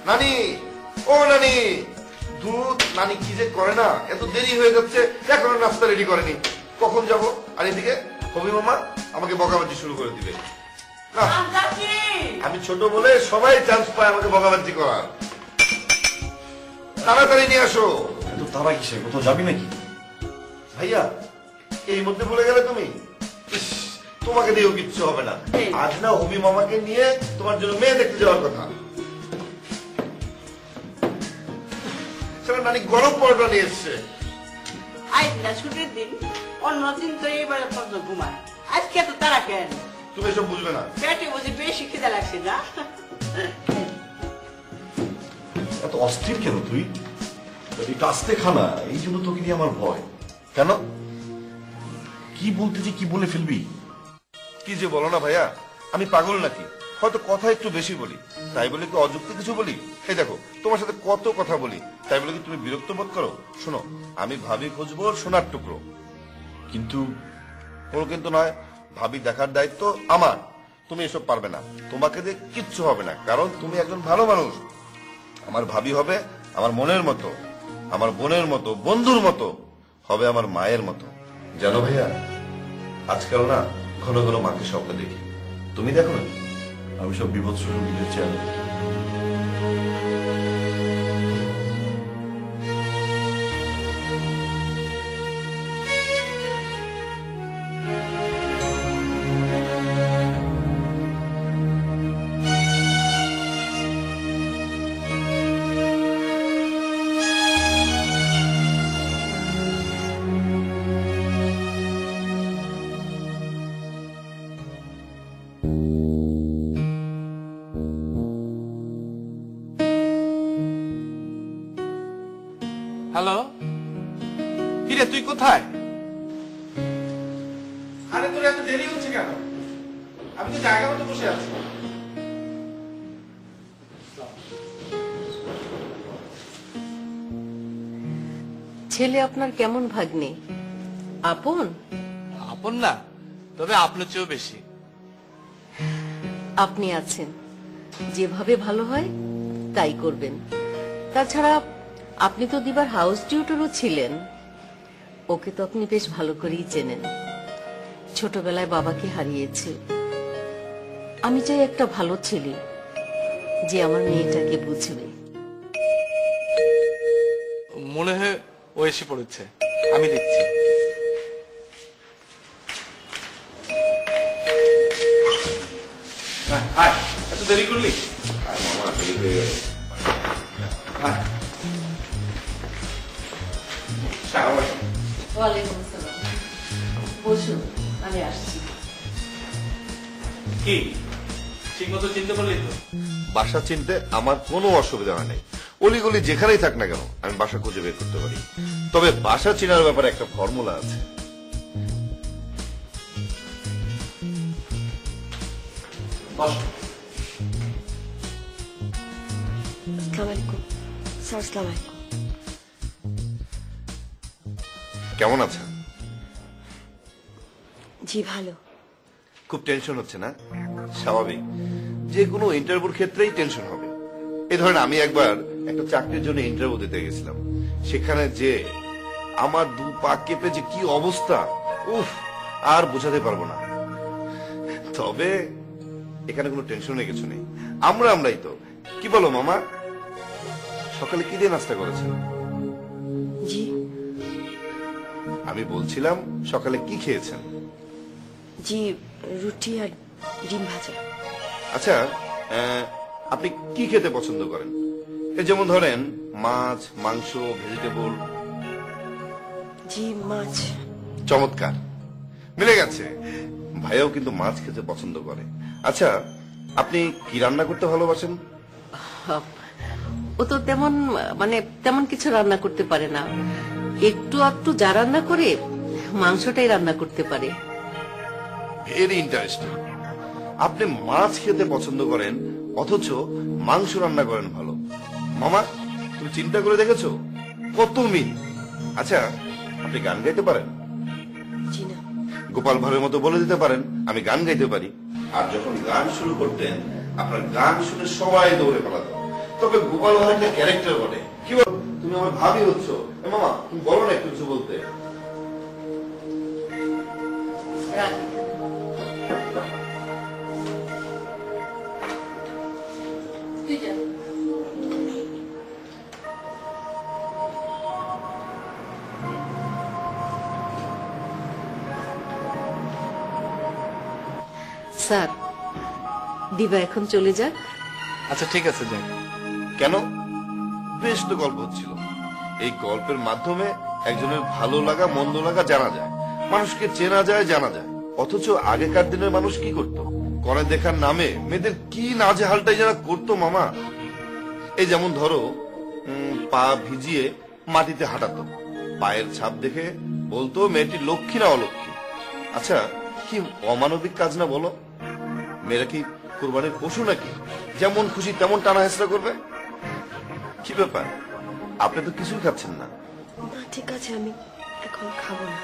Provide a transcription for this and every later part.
নানি, ও নানি, দুধ নানি কি যে করে না, এত দেরি হয়ে যাচ্ছে, এখনো নাস্তা রেডি করেনি, কখন যাব? আর এদিকে হবি মামা আমাকে বকাবাজি শুরু করে দিবে। আমি ছোট বলে সবাই চান্স পায় আমাকে বকাবাজি করার। তাড়াতাড়ি নিয়ে আসো। এত তারা কিসে, কোথাও যাবি নাকি? ভাইয়া এই মধ্যে ভুলে গেলে তুমি? তোমাকে দিয়েও কিচ্ছু হবে না, আজ না হবি মামাকে নিয়ে তোমার জন্য মেয়ে দেখতে যাওয়ার কথা। নানি গরম পরোটা নিয়ে এসছে। আজ না ছুটির দিন, অন্যদিন তো এবারে পর্যন্ত ঘুমায়, আজকে এত তারা কেন? তুমি এসব বুঝবে না। পেটে বুঝি বেশি খিদে লাগছে না? এত অস্থির কেন তুই? এটা আস্তে খানা, এই জন্য তোকে নিয়ে আমার ভয়। কেন? কি বলতে যে কি বলে ফেলবি। কি যে বলো না ভাইয়া, আমি পাগল নাকি? হয়তো কথা একটু বেশি বলি, তাই বলে কি অযুক্তি কিছু বলি? এই দেখো তোমার সাথে কত কথা বলি, তাই বলে কি তুমি বিরক্ত বোধ করো? শোনো, আমি ভাবি খুঁজবো সোনার টুকরো। কিন্তু কোনো কিন্তু নয়, ভাবি দেখার দায়িত্ব আমার। তুমি এসব পারবে না, তোমাকে দিয়ে কিচ্ছু হবে না, কারণ তুমি একজন ভালো মানুষ। আমার ভাবি হবে আমার মনের মতো, আমার বোনের মতো, বন্ধুর মতো, হবে আমার মায়ের মতো। জানো ভাইয়া, আজকাল না ঘন ঘন মাকে স্বপ্ন দেখি। তুমি দেখো না? আমি সব বিভৎস রোগীদের চেয়ার। হ্যালো, কিরে তুই কোথায়? আরে তোর এত দেরি হচ্ছে কেন? আমি তো জায়গা মতো বসে আছি। ছেলে আপনার কেমন ভাগ্নে? আপন? আপন না, তবে আপনার চেয়েও বেশি। আপনি আছেন, যেভাবে ভালো হয় তাই করবেন। তাছাড়া আপনি তো দিবার হাউস টিউটরও ছিলেন, ওকে তো আপনি বেশ ভালো করেই চেনেন। ছোটবেলায় বাবাকে হারিয়েছে। আমি চাই একটা ভালো ছেলে যে আমার মেয়েটাকে বুঝবে। মনে হয় ও এসে পড়েছে, আমি দেখছি। এত দেরি করলি? মামা দেরি হয়ে গেল। ওয়ালাইকুম আসসালাম। বসুন, আমি আসছি। কি ঠিক মতো চিনতে পারলি তো? বাসা চিনতে আমার কোনো অসুবিধা হয় নাই। অলিগলি যেখানেই থাক না কেন আমি বাসা খুঁজে বের করতে পারি। তবে বাসা চেনার ব্যাপারে একটা ফর্মুলা আছে। কেমন আছেন? জি ভালো। খুব টেনশন হচ্ছে না? স্বাভাবিক, যে কোনো ইন্টারভিউর ক্ষেত্রেই টেনশন হবে। এই ধরেন আমি একবার একটা চাকরির জন্য ইন্টারভিউ দিতে গেছিলাম, সেখানে যে আমার দু পা কেঁপে যে কি অবস্থা, উফ, আর বোঝাতে পারবো না। তবে এখানে কোনো টেনশনের কিছু নেই, আমরাই তো। কি বলো মামা, সকালে কি দিয়ে নাস্তা করেছেন? জি আমি বলছিলাম সকালে কি খেয়েছেন? জি রুটি আর ডিম ভাজা। আচ্ছা, আপনি কি খেতে পছন্দ করেন? এই যেমন ধরেন মাছ, মাংস, ভেজিটেবল। জি মাছ। চমৎকার, মিলে গেছে। ভাইয়াও কিন্তু মাছ খেতে পছন্দ করে। আচ্ছা, আপনি কি রান্না করতে ভালোবাসেন? ও তো তেমন কিছু রান্না করতে পারে না। একটু একটু যা রান্না করে মাংসটাই রান্না করতে পারে। Very interesting. আপনি মাছ খেতে পছন্দ করেন অথচ মাংস রান্না করেন ভালো। মামা, তুমি চিন্তা করে দেখেছো কত মিল? আচ্ছা, আপনি গান গাইতে পারেন? জি না। গোপাল ভাঁড়ের মতো বলে দিতে পারেন আমি গান গাইতে পারি। আর যখন গান শুরু করতেন আপনার গান শুনে সবাই দৌড়ে পালাতো, তবে গোপাল ভাই একটা ক্যারেক্টার বটে। কি বল, তুমি আমার ভাবি হচ্ছ। মামা তুমি বলো না একটু কিছু বলতে। রাখি। তুই যা। স্যার, দিবা এখন চলে যাক। আচ্ছা ঠিক আছে, যাই। কেন? বেশ তো গল্প হচ্ছিল। এই গল্পের মাধ্যমে একজনের ভালো লাগা মন্দ লাগা জানা যায়, মানুষকে চেনা যায় জানা যায়। অথচ আগেকার দিনের মানুষ কি করত? কনে দেখার নামে মেয়েদের কি নাজেহালটাই যারা করতো মামা। এই যেমন ধরো পা ভিজিয়ে মাটিতে হাঁটাতো, পায়ের ছাপ দেখে বলতো মেয়েটি লক্ষ্মী না অলক্ষ্মী। আচ্ছা, কি অমানবিক কাজ না বলো? মেয়েরা কি কোরবানির পশু নাকি যেমন খুশি তেমন টানা হেসরা করবে? কি ব্যাপার, আপনি তো কিছুই খাচ্ছেন না। না ঠিক আছে, আমি এখন খাবো না।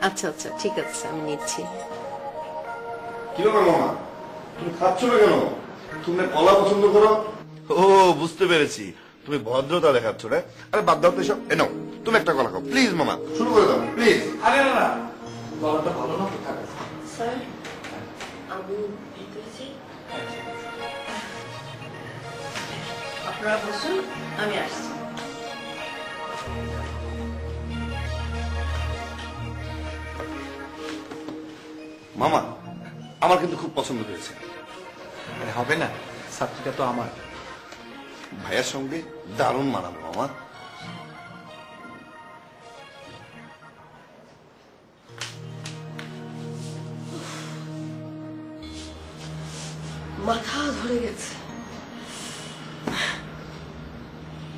আচ্ছা আচ্ছা ঠিক আছে, আমি নিচ্ছি। কি ব্যাপার মামা, তুমি খাচ্ছ না কেন? তুমি কলা পছন্দ করো? ও বুঝতে পেরেছি, তুমি ভদ্রতা দেখাচ্ছ রে। আরে বাদ দাও তো এসব, এ নাও তুমি একটা কলা খাও প্লিজ। মামা শুরু করে দাও প্লিজ। আরে না না, গলাটা ভালো না, থাক। স্যার, আমি ভিতরে যাই। আপনারা বসুন, আমি আসছি। মামা আমার কিন্তু খুব পছন্দ হয়েছে। আরে হবে না, ছাত্রীটা তো আমার। ভাইয়ার সঙ্গে দারুণ মানাবো মামা। মাথা ধরে গেছে।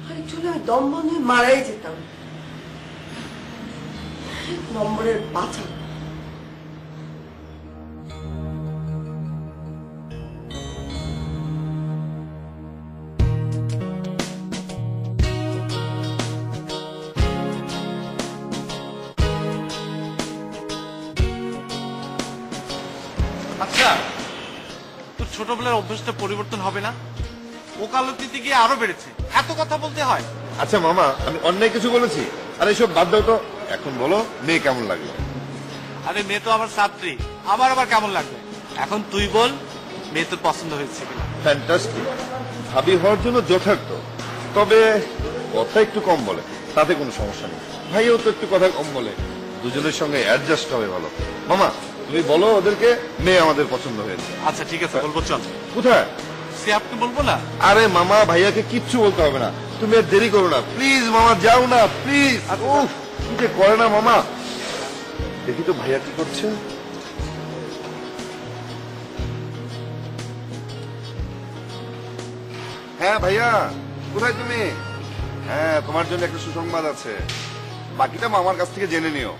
আর একটু হলে আমি দম বন্ধ হয়ে মারাই যেতাম। নম্বরের বাঁচা। আচ্ছা, তোর ছোটবেলার অভ্যাসটা পরিবর্তন হবে না? ওকালতিতে গিয়ে আরো বেড়েছে, এত কথা বলতে হয়? আচ্ছা মামা, আমি অন্যায় কিছু বলেছি? আরে এসব বাদ দাও তো, এখন বলো মেয়ে কেমন লাগলো? আরে মেয়ে তো আমার ছাত্রী, আমার আবার কেমন লাগবে? এখন তুই বল, মেয়ে তোর পছন্দ হয়েছে কিনা? ফ্যান্টাস্টিক, ভাবি হওয়ার জন্য যথার্থ। তবে কথা একটু কম বলে, তাতে কোনো সমস্যা নেই। ভাইও তো একটু কথা কম বলে, দুজনের সঙ্গে অ্যাডজাস্ট হবে ভালো। মামা তুমি বলো ওদেরকে মেয়ে আমাদের পছন্দ হয়েছে। আচ্ছা ঠিক আছে, বলবো, চল। কোথায়? সে আপনি বলবো না? আরে মামা ভাইয়াকে কিচ্ছু বলতে হবে না, তুমি আর দেরি করো না প্লিজ। মামা যাও না প্লিজ। কি যে করে না মামা। দেখি তো ভাইয়া কি করছে। হ্যাঁ ভাইয়া, কোথায় তুমি? হ্যাঁ, তোমার জন্য একটা সুসংবাদ আছে, বাকিটা মামার কাছ থেকে জেনে নিও।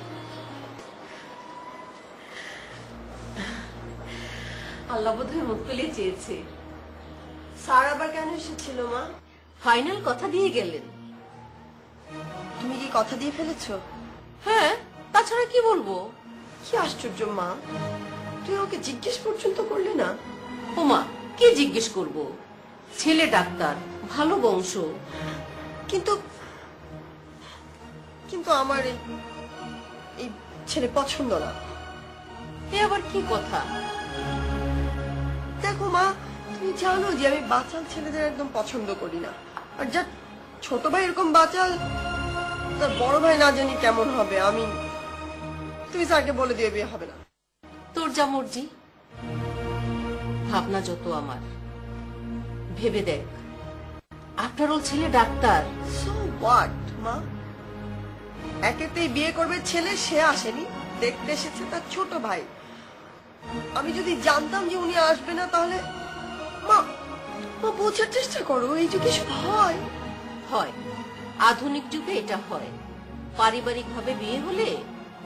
আল্লাহ বোধহয় মুখ তুলে চেয়েছে। স্যার আবার কেন এসেছিল মা? ফাইনাল কথা দিয়ে গেলেন। তুমি কি কথা দিয়ে ফেলেছো? হ্যাঁ, তাছাড়া কি বলবো? কি আশ্চর্য মা, তুই ওকে জিজ্ঞেস পর্যন্ত করলি না? ওমা, কি জিজ্ঞেস করব? ছেলে ডাক্তার, ভালো বংশ। কিন্তু কিন্তু আমার এই ছেলে পছন্দ না। এ আবার কি কথা? দেখো মা, তুমি জানো যে আমি বাচাল ছেলেদের একদম পছন্দ করি না। আর যা ছোট ভাই এরকম বাচাল, তার বড় ভাই না জানি কেমন হবে। তুমি স্যারকে বলে দিয়ে বিয়ে হবে না। তোর যা মর্জি। ভাবনা যত আমার। ভেবে দেখ, আফটার অল ছেলে ডাক্তার। সো হোয়াট মা, একেতেই বিয়ে করবে ছেলে, সে আসেনি, দেখতে এসেছে তার ছোট ভাই। আমি যদি জানতাম যে উনি আসবে না, তাহলে মা মা বোঝার চেষ্টা করো, এই যুগে সব হয়। হয়, আধুনিক যুগে এটা হয়। পারিবারিক ভাবে বিয়ে হলে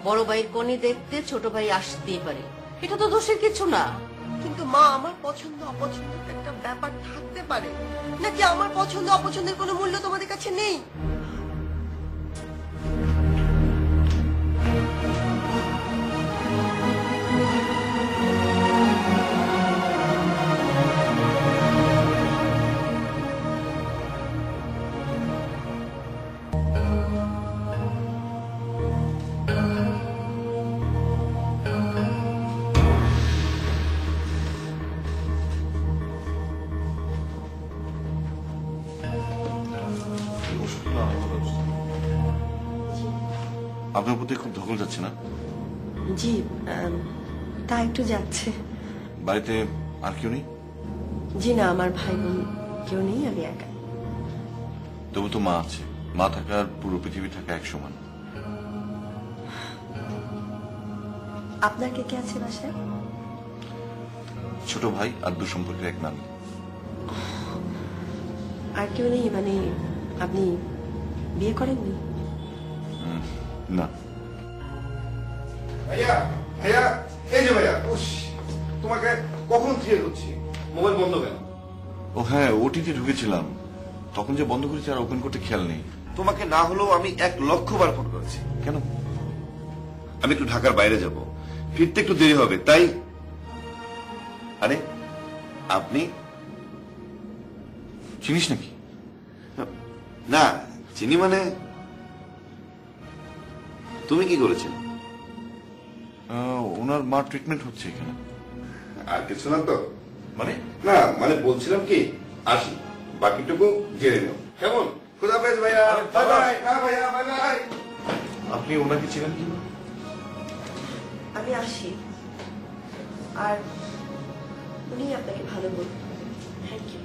বড় ভাইয়ের কনে দেখতে ছোট ভাই আসতেই পারে, এটা তো দোষের কিছু না। কিন্তু মা, আমার পছন্দ অপছন্দের একটা ব্যাপার থাকতে পারে নাকি? আমার পছন্দ অপছন্দের কোনো মূল্য তোমাদের কাছে নেই? আপনার প্রতি খুব ধকল যাচ্ছে না? জি তা একটু যাচ্ছে। বাড়িতে আর কেউ নেই? জি না, আমার ভাই বোন কেউ নেই, আমি একা। তবু তো মা আছে। মা থাকার পুরো পৃথিবী থাকা এক সমান। আপনার কে কে আছে বাসায়? ছোট ভাই আর দুঃসম্পর্কের এক নানি। আর কেউ নেই? মানে আপনি বিয়ে করেননি? না। ভাইয়া ভাইয়া, এই যে ভাইয়া, তোমাকে কখন থেকে করছি, মোবাইল বন্ধ কেন? ও হ্যাঁ, ওটিতে ঢুকেছিলাম, তখন যে বন্ধ করেছি আর ওপেন করতে খেয়াল নেই। তোমাকে না হলেও আমি 1,00,000 বার ফোন করেছি। কেন? আমি একটু ঢাকার বাইরে যাব, ফিরতে একটু দেরি হবে, তাই। আরে আপনি চিনিস নাকি? না, চিনি মানে তুমি কি করেছেন? ওনার মা ট্রিটমেন্ট হচ্ছে এখানে। আর কিছু না তো? মানে? না মানে বলছিলাম কি, আসি, বাকিটুকু জেনে নেও, কেমন? খুদাহাফেজ ভাইয়া, বাই বাই। হ্যাঁ ভাইয়া, বাই বাই। আপনি ওনাকে চিনেন কি? আমি আসি, আর উনি আপনাকে ভালো বলবেন। Thank you.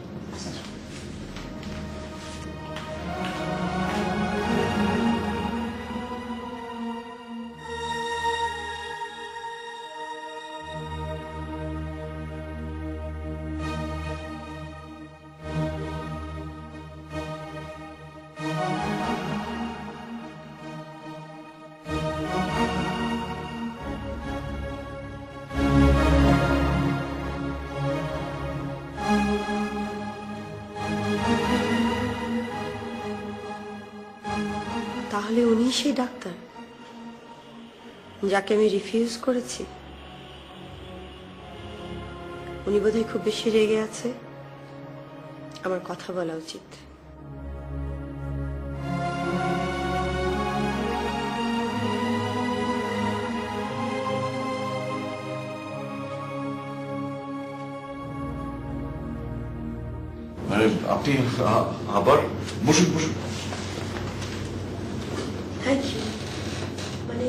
তাহলে উনি সেই ডাক্তার যাকে আমি রিফিউজ করেছি? উনি বোধহয় খুব বেশি রেগে আছে, আমার কথা বলা উচিত। মানে আপনি আবার বসুন বসুন। Thank you. মানে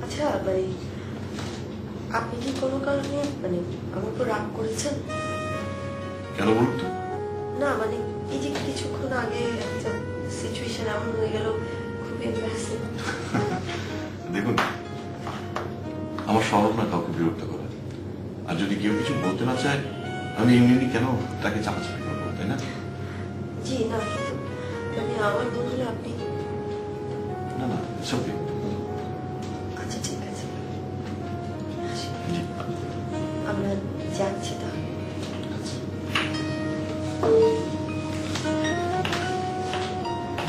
আচ্ছা, মানে আপনি কি কোনো কারণে মানে আমার উপর রাগ করেছেন? কেন বলুন তো? না মানে এই যে কিছুক্ষণ আগে একটা সিচুয়েশন এমন হয়ে গেল, খুব এম্বারেসিং। দেখুন, আমার স্বভাব না কাউকে বিরক্ত করা, আর যদি কেউ কিছু বলতে না চায় আমি এমনি কেন তাকে চাপাচাপি করবো, তাই না? জি না, কিন্তু মানে আমার মনে হলো আপনি। না না, সত্যি। আচ্ছা ঠিক আছে, আসি। আমরা যাচ্ছি তাহলে।